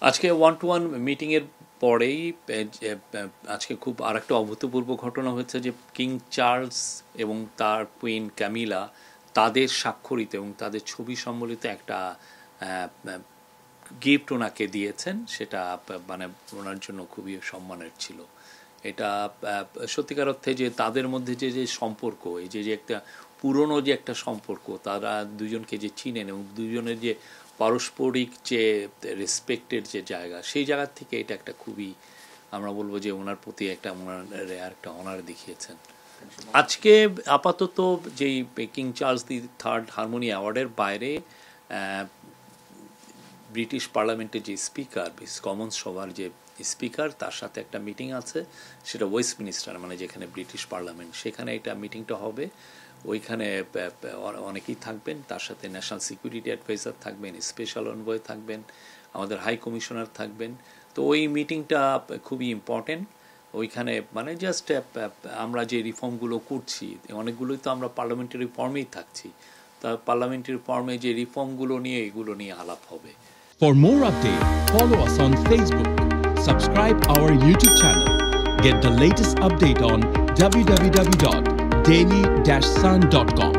আজকে one two one মিটিংয়ের পরেই আজকে খুব আরেকটা অভূতপূর্ব ঘটনা হয়েছে যে কিং চার্লস এবং তার কুইন ক্যামিলা তাদের স্বাক্ষরিত এবং তাদের ছবি সম্বলিত একটা গিফট ওনাকে দিয়েছেন। সেটা মানে ওনার জন্য খুবই সম্মানের ছিল। এটা সত্যিকার অর্থে যে তাদের মধ্যে যে যে সম্পর্ক, এই যে যে একটা পুরনো যে একটা সম্পর্ক, তারা দুজনকে যে চিনেন এবং দুজনের যে পারস্পরিক যে রেসপেক্টের যে জায়গা, সেই জায়গার থেকে এটা একটা খুবই আমরা বলবো যে ওনার প্রতি একটা ওনার একটা অনার দেখিয়েছেন। আজকে আপাতত যেই king Charles the third harmony অ্যাওয়ার্ডের বাইরে ব্রিটিশ পার্লামেন্টের যে স্পিকার, কমন্স সভার যে স্পিকার, তার সাথে একটা মিটিং আছে, সেটা ওয়েস্টমিনিস্টার মানে যেখানে ব্রিটিশ পার্লামেন্ট, সেখানে এটা মিটিংটা হবে। ওইখানে অনেকেই থাকবেন, তার সাথে ন্যাশনাল সিকিউরিটি অ্যাডভাইজার থাকবেন, স্পেশাল এনভয় থাকবেন, আমাদের হাই কমিশনার থাকবেন। তো ওই মিটিংটা খুবই ইম্পর্টেন্ট। ওইখানে মানে জাস্ট আমরা যে রিফর্মগুলো করছি, অনেকগুলোই তো আমরা পার্লামেন্টারি রিফর্মেই থাকছি, তা পার্লামেন্টারি রিফর্মে যে রিফর্মগুলো নিয়ে এগুলো নিয়ে আলাপ হবে। For more updates, follow us on Facebook, subscribe our YouTube channel, get the latest update on www.daily-sun.com.